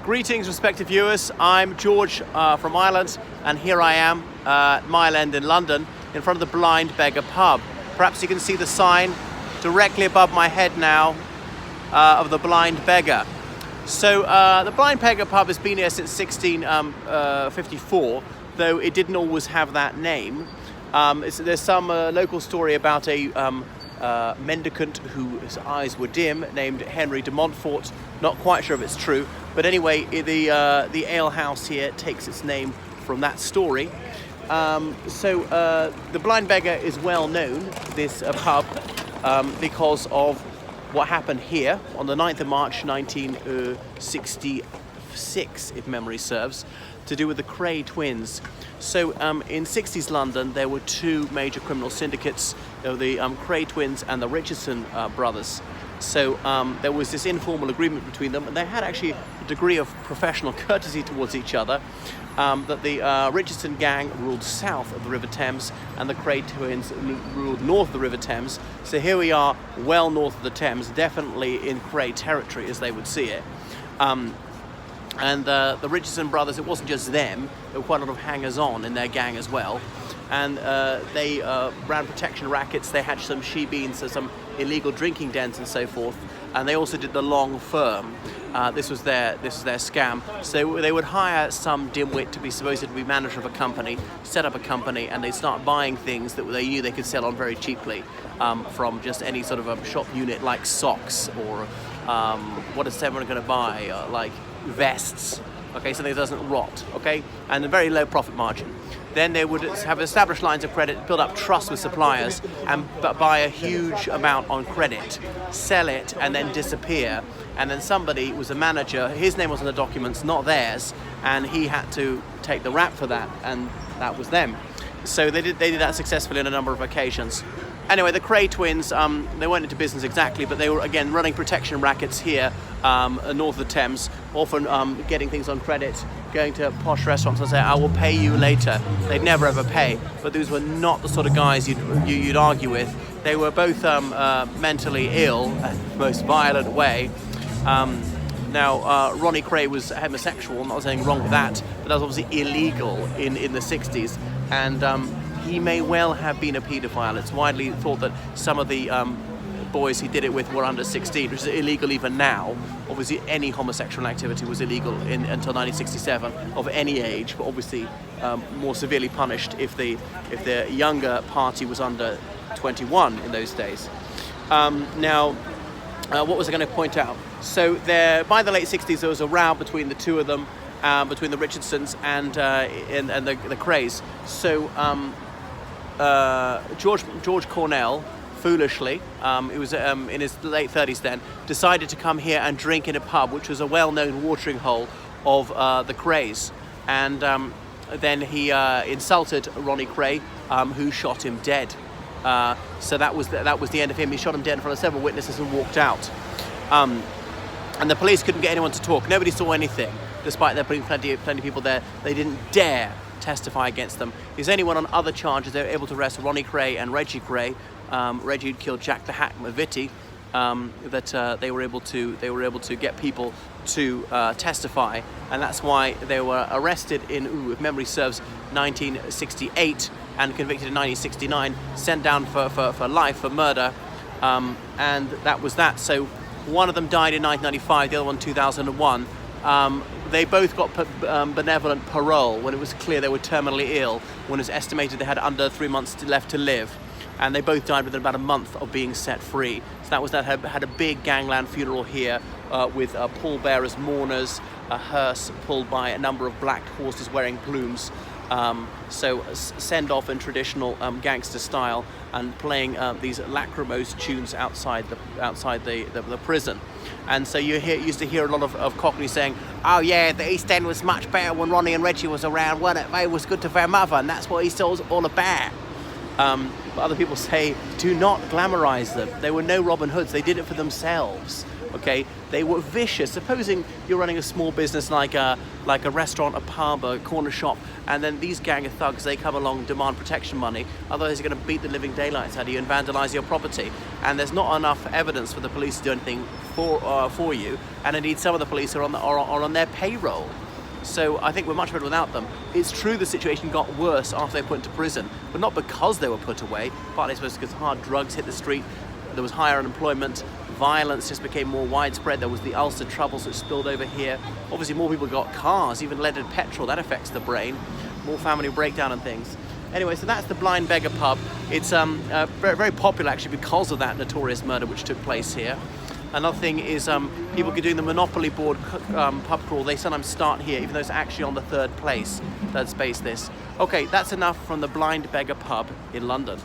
Greetings, respected viewers. I'm George from Ireland, and here I am at Mile End in London in front of the Blind Beggar Pub. Perhaps you can see the sign directly above my head now of the Blind Beggar. So the Blind Beggar Pub has been here since 1654, though it didn't always have that name. There's some local story about a mendicant whose eyes were dim named Henry de Montfort. Not quite sure if it's true, but anyway, the ale house here takes its name from that story. The Blind Beggar is well known, this pub, because of what happened here on the 9th of March 1966, if memory serves, to do with the Kray Twins. So in 60s London, there were two major criminal syndicates, the Kray Twins and the Richardson Brothers. So there was this informal agreement between them, and they had actually a degree of professional courtesy towards each other, that the Richardson gang ruled south of the River Thames and the Kray Twins ruled north of the River Thames. So here we are, well north of the Thames, definitely in Kray territory as they would see it. And the Richardson Brothers, it wasn't just them, there were quite a lot of hangers-on in their gang as well. And they ran protection rackets, they had some she-beans, so some illegal drinking dens and so forth. And they also did the long firm. This was their scam. So they would hire some dimwit to be supposed to be manager of a company, set up a company, and they'd start buying things that they knew they could sell on very cheaply from just any sort of a shop unit like socks or what is everyone going to buy, like vests, okay, something that doesn't rot, okay, and a very low profit margin. Then they would have established lines of credit, build up trust with suppliers, and buy a huge amount on credit, sell it, and then disappear. And then somebody was a manager, his name was on the documents, not theirs, and he had to take the rap for that, and that was them. So they did that successfully on a number of occasions. Anyway, the Kray Twins, they weren't into business exactly, but they were, again, running protection rackets here north of the Thames, often getting things on credit, going to posh restaurants and say, I will pay you later. They'd never ever pay, but these were not the sort of guys you'd argue with. They were both mentally ill in the most violent way. Now, Ronnie Kray was homosexual, not saying wrong with that, but that was obviously illegal in the 60s, and he may well have been a paedophile. It's widely thought that some of the boys he did it with were under 16, which is illegal even now. Obviously, any homosexual activity was illegal until 1967 of any age, but obviously more severely punished if the younger party was under 21 in those days. What was I going to point out? So by the late 60s, there was a row between the two of them, between the Richardsons and the Krays. So George Cornell, foolishly, he was in his late 30s then, decided to come here and drink in a pub, which was a well-known watering hole of the Krays. And then he insulted Ronnie Kray, who shot him dead. So that was the end of him. He shot him dead in front of several witnesses and walked out. And the police couldn't get anyone to talk. Nobody saw anything, despite there being plenty of people there. They didn't dare testify against them. He was only one on other charges. They were able to arrest Ronnie Kray and Reggie Kray. Reggie had killed Jack the Hack Maviti. They were able to get people to testify, and that's why they were arrested in, if memory serves, 1968 and convicted in 1969, sent down for life for murder, and that was that. So one of them died in 1995, the other one 2001. They both got benevolent parole when it was clear they were terminally ill, when it was estimated they had under 3 months left to live. And they both died within about a month of being set free. So that was that. Had a big gangland funeral here with pallbearers, mourners, a hearse pulled by a number of black horses wearing plumes. So send off in traditional gangster style and playing these lachrymose tunes outside the prison. And so you used to hear a lot of Cockney saying, oh yeah, the East End was much better when Ronnie and Reggie was around, wasn't it? They was good to their mother, and that's what East End was all about. But other people say, do not glamorize them. They were no Robin Hoods. They did it for themselves. Okay, they were vicious. Supposing you're running a small business like a restaurant, a pub, a corner shop, and then these gang of thugs, they come along, demand protection money, otherwise they're going to beat the living daylights out of you and vandalize your property. And there's not enough evidence for the police to do anything for you, and indeed some of the police are on their payroll. So I think we're much better without them. It's true the situation got worse after they were put into prison, but not because they were put away, partly I suppose because hard drugs hit the street, there was higher unemployment, violence just became more widespread, there was the Ulster troubles that spilled over here. Obviously more people got cars, even leaded petrol, that affects the brain, more family breakdown and things. Anyway, so that's the Blind Beggar Pub. It's very, very popular actually because of that notorious murder which took place here. Another thing is people doing the Monopoly board pub crawl, they sometimes start here, even though it's actually on the third space this. Okay, that's enough from the Blind Beggar Pub in London.